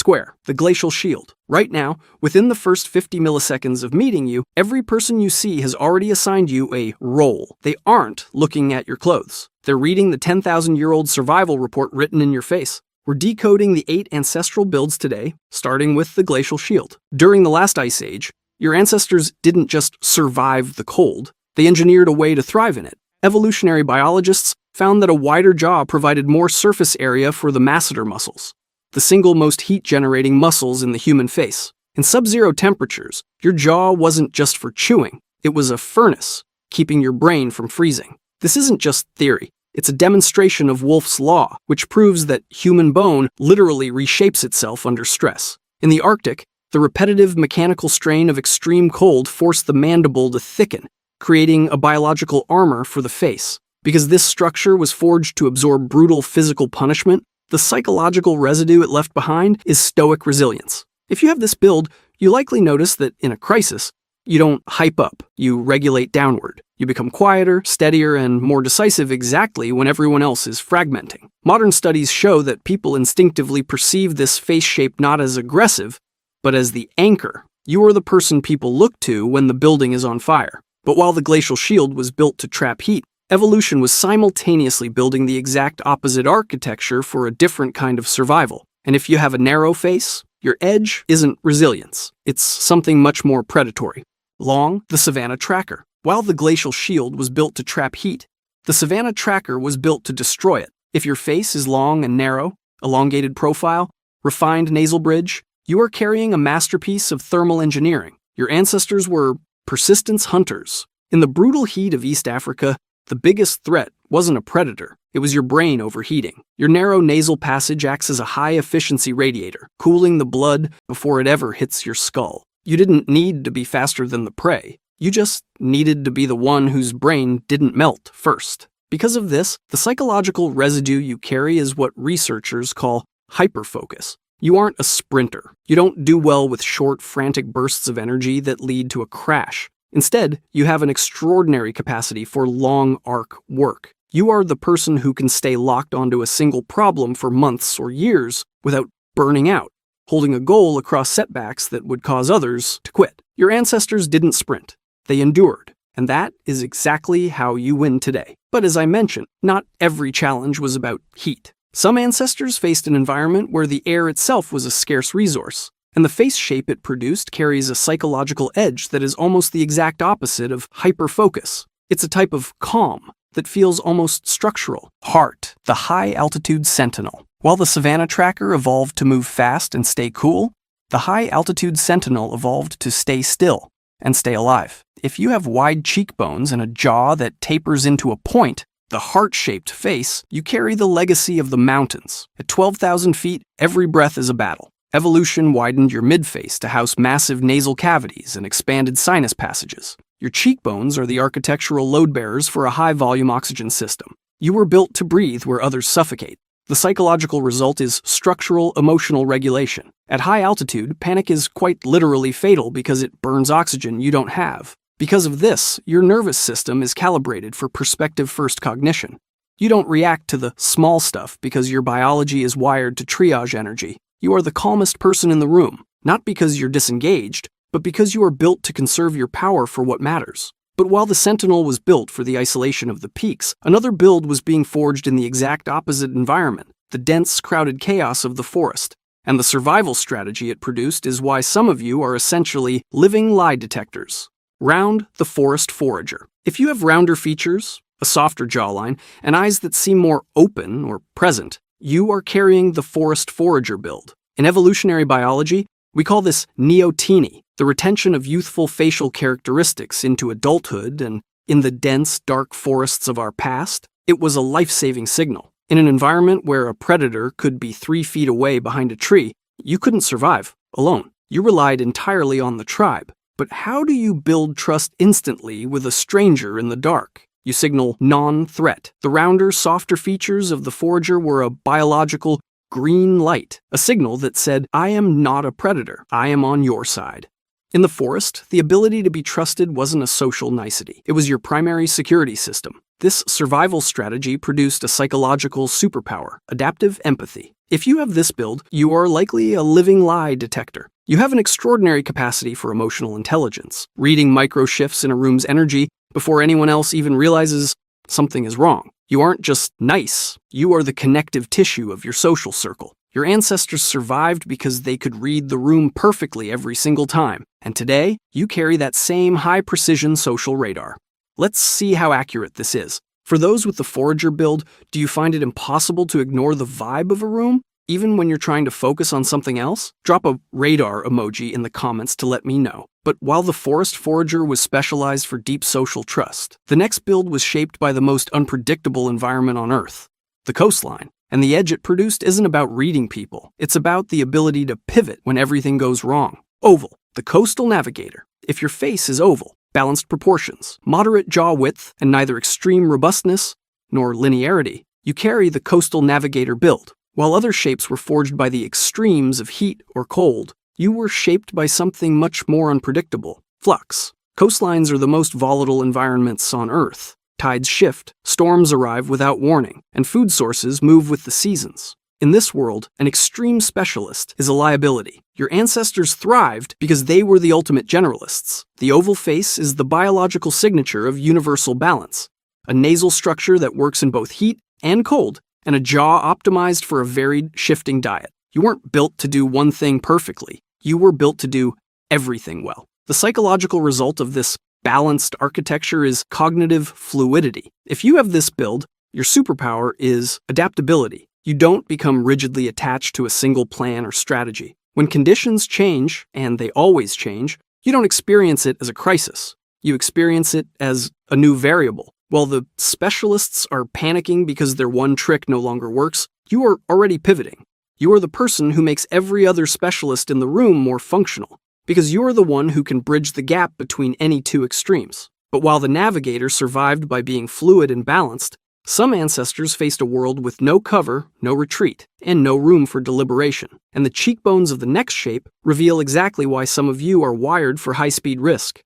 Square, the Glacial Shield. Right now, within the first 50 milliseconds of meeting you, every person you see has already assigned you a role. They aren't looking at your clothes. They're reading the 10,000-year-old survival report written in your face. We're decoding the 8 ancestral builds today, starting with the Glacial Shield. During the last ice age, your ancestors didn't just survive the cold, they engineered a way to thrive in it. Evolutionary biologists found that a wider jaw provided more surface area for the masseter muscles, the single most heat-generating muscles in the human face. In sub-zero temperatures, your jaw wasn't just for chewing, it was a furnace, keeping your brain from freezing. This isn't just theory, it's a demonstration of Wolff's law, which proves that human bone literally reshapes itself under stress. In the Arctic, the repetitive mechanical strain of extreme cold forced the mandible to thicken, creating a biological armor for the face. Because this structure was forged to absorb brutal physical punishment, the psychological residue it left behind is stoic resilience. If you have this build, you likely notice that in a crisis, you don't hype up, you regulate downward. You become quieter, steadier, and more decisive exactly when everyone else is fragmenting. Modern studies show that people instinctively perceive this face shape not as aggressive, but as the anchor. You are the person people look to when the building is on fire. But while the Glacial Shield was built to trap heat, evolution was simultaneously building the exact opposite architecture for a different kind of survival. And if you have a narrow face, your edge isn't resilience. It's something much more predatory. Long, the Savannah Tracker. While the Glacial Shield was built to trap heat, the Savannah Tracker was built to destroy it. If your face is long and narrow, elongated profile, refined nasal bridge, you are carrying a masterpiece of thermal engineering. Your ancestors were persistence hunters. In the brutal heat of East Africa, the biggest threat wasn't a predator, it was your brain overheating. Your narrow nasal passage acts as a high-efficiency radiator, cooling the blood before it ever hits your skull. You didn't need to be faster than the prey, you just needed to be the one whose brain didn't melt first. Because of this, the psychological residue you carry is what researchers call hyperfocus. You aren't a sprinter. You don't do well with short, frantic bursts of energy that lead to a crash. Instead, you have an extraordinary capacity for long arc work. You are the person who can stay locked onto a single problem for months or years without burning out, holding a goal across setbacks that would cause others to quit. Your ancestors didn't sprint. They endured. And that is exactly how you win today. But as I mentioned, not every challenge was about heat. Some ancestors faced an environment where the air itself was a scarce resource, and the face shape it produced carries a psychological edge that is almost the exact opposite of hyperfocus. It's a type of calm that feels almost structural. Heart, the high-altitude Sentinel. While the Savannah Tracker evolved to move fast and stay cool, the high-altitude Sentinel evolved to stay still and stay alive. If you have wide cheekbones and a jaw that tapers into a point, the heart-shaped face, you carry the legacy of the mountains. At 12,000 feet, every breath is a battle. Evolution widened your midface to house massive nasal cavities and expanded sinus passages. Your cheekbones are the architectural load-bearers for a high-volume oxygen system. You were built to breathe where others suffocate. The psychological result is structural emotional regulation. At high altitude, panic is quite literally fatal because it burns oxygen you don't have. Because of this, your nervous system is calibrated for perspective-first cognition. You don't react to the small stuff because your biology is wired to triage energy. You are the calmest person in the room, not because you're disengaged, but because you are built to conserve your power for what matters. But while the Sentinel was built for the isolation of the peaks, another build was being forged in the exact opposite environment, the dense, crowded chaos of the forest. And the survival strategy it produced is why some of you are essentially living lie detectors. Round, the forest forager. If you have rounder features, a softer jawline, and eyes that seem more open or present, you are carrying the forest forager build. In evolutionary biology, we call this Neoteny, the retention of youthful facial characteristics into adulthood, and in the dense, dark forests of our past, it was a life-saving signal. In an environment where a predator could be 3 feet away behind a tree, you couldn't survive alone. You relied entirely on the tribe. But how do you build trust instantly with a stranger in the dark? You signal non-threat. The rounder, softer features of the forager were a biological green light, a signal that said, I am not a predator, I am on your side. In the forest, the ability to be trusted wasn't a social nicety. It was your primary security system. This survival strategy produced a psychological superpower, adaptive empathy. If you have this build, you are likely a living lie detector. You have an extraordinary capacity for emotional intelligence, reading micro shifts in a room's energy before anyone else even realizes something is wrong. You aren't just nice, you are the connective tissue of your social circle. Your ancestors survived because they could read the room perfectly every single time, and today, you carry that same high-precision social radar. Let's see how accurate this is. For those with the Forager build, do you find it impossible to ignore the vibe of a room, even when you're trying to focus on something else? Drop a radar emoji in the comments to let me know. But while the Forest Forager was specialized for deep social trust, the next build was shaped by the most unpredictable environment on Earth, the coastline. And the edge it produced isn't about reading people, it's about the ability to pivot when everything goes wrong. Oval, the coastal navigator. If your face is oval, balanced proportions, moderate jaw width, and neither extreme robustness nor linearity, you carry the coastal navigator build. While other shapes were forged by the extremes of heat or cold, you were shaped by something much more unpredictable: flux. Coastlines are the most volatile environments on Earth. Tides shift, storms arrive without warning, and food sources move with the seasons. In this world, an extreme specialist is a liability. Your ancestors thrived because they were the ultimate generalists. The oval face is the biological signature of universal balance, a nasal structure that works in both heat and cold, and a jaw optimized for a varied, shifting diet. You weren't built to do one thing perfectly. You were built to do everything well. The psychological result of this balanced architecture is cognitive fluidity. If you have this build, your superpower is adaptability. You don't become rigidly attached to a single plan or strategy. When conditions change, and they always change, you don't experience it as a crisis. You experience it as a new variable. While the specialists are panicking because their one trick no longer works, you are already pivoting. You are the person who makes every other specialist in the room more functional, because you're the one who can bridge the gap between any two extremes. But while the navigator survived by being fluid and balanced, some ancestors faced a world with no cover, no retreat, and no room for deliberation. And the cheekbones of the next shape reveal exactly why some of you are wired for high-speed risk.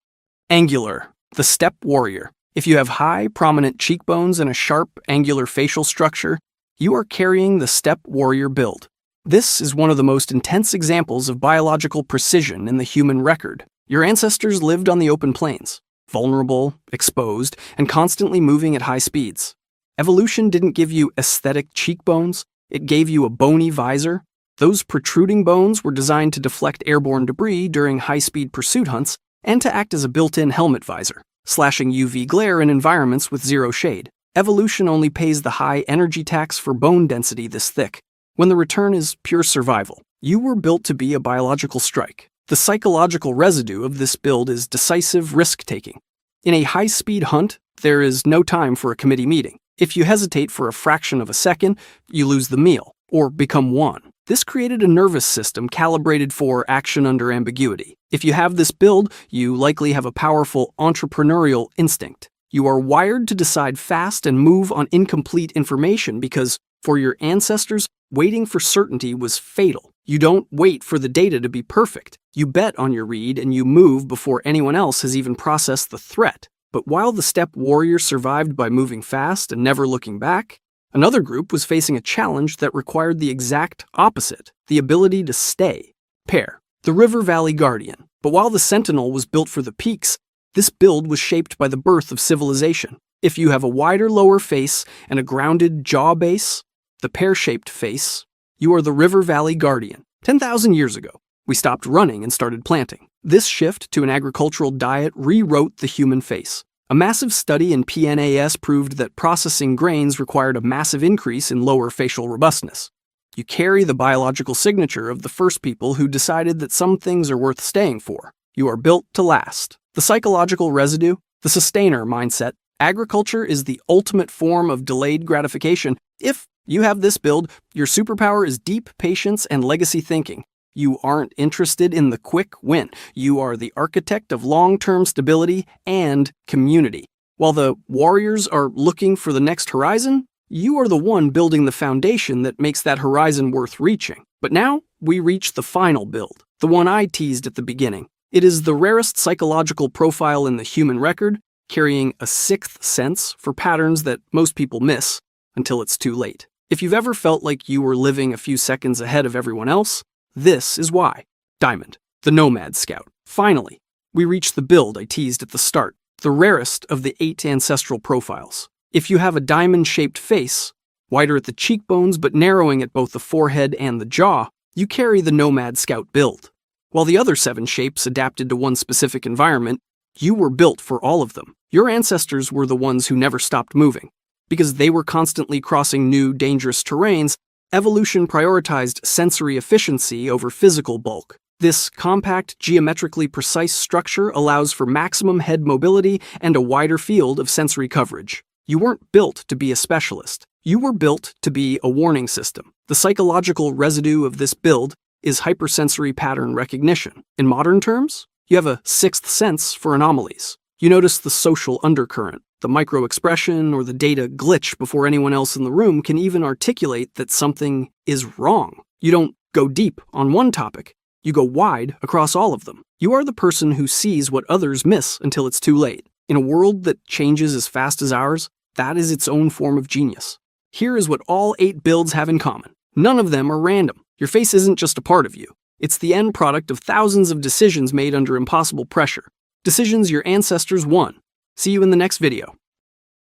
Angular, the steppe warrior. If you have high, prominent cheekbones and a sharp, angular facial structure, you are carrying the steppe warrior build. This is one of the most intense examples of biological precision in the human record. Your ancestors lived on the open plains, vulnerable, exposed, and constantly moving at high speeds. Evolution didn't give you aesthetic cheekbones, it gave you a bony visor. Those protruding bones were designed to deflect airborne debris during high-speed pursuit hunts and to act as a built-in helmet visor, slashing UV glare in environments with zero shade. Evolution only pays the high energy tax for bone density this thick, when the return is pure survival. You were built to be a biological strike. The psychological residue of this build is decisive risk-taking. In a high-speed hunt, there is no time for a committee meeting. If you hesitate for a fraction of a second, you lose the meal, or become one. This created a nervous system calibrated for action under ambiguity. If you have this build, you likely have a powerful entrepreneurial instinct. You are wired to decide fast and move on incomplete information because, for your ancestors, waiting for certainty was fatal. You don't wait for the data to be perfect. You bet on your read and you move before anyone else has even processed the threat. But while the steppe warrior survived by moving fast and never looking back, another group was facing a challenge that required the exact opposite: the ability to stay. Pear, the river valley guardian. But while the Sentinel was built for the peaks, this build was shaped by the birth of civilization. If you have a wider lower face and a grounded jaw base, the pear-shaped face, you are the river valley guardian. 10,000 years ago, we stopped running and started planting. This shift to an agricultural diet rewrote the human face. A massive study in PNAS proved that processing grains required a massive increase in lower facial robustness. You carry the biological signature of the first people who decided that some things are worth staying for. You are built to last. The psychological residue, the sustainer mindset. Agriculture is the ultimate form of delayed gratification. If you have this build, your superpower is deep patience and legacy thinking. You aren't interested in the quick win. You are the architect of long-term stability and community. While the warriors are looking for the next horizon, you are the one building the foundation that makes that horizon worth reaching. But now, we reach the final build, the one I teased at the beginning. It is the rarest psychological profile in the human record, carrying a sixth sense for patterns that most people miss until it's too late. If you've ever felt like you were living a few seconds ahead of everyone else, this is why. Diamond, the Nomad Scout. Finally, we reach the build I teased at the start, the rarest of the 8 ancestral profiles. If you have a diamond-shaped face, wider at the cheekbones but narrowing at both the forehead and the jaw, you carry the Nomad Scout build. While the other 7 shapes adapted to one specific environment, you were built for all of them. Your ancestors were the ones who never stopped moving. Because they were constantly crossing new, dangerous terrains, evolution prioritized sensory efficiency over physical bulk. This compact, geometrically precise structure allows for maximum head mobility and a wider field of sensory coverage. You weren't built to be a specialist. You were built to be a warning system. The psychological residue of this build is hypersensory pattern recognition. In modern terms, you have a sixth sense for anomalies. You notice the social undercurrent, the micro-expression, or the data glitch before anyone else in the room can even articulate that something is wrong. You don't go deep on one topic. You go wide across all of them. You are the person who sees what others miss until it's too late. In a world that changes as fast as ours, that is its own form of genius. Here is what all 8 builds have in common. None of them are random. Your face isn't just a part of you. It's the end product of thousands of decisions made under impossible pressure. Decisions your ancestors won. See you in the next video.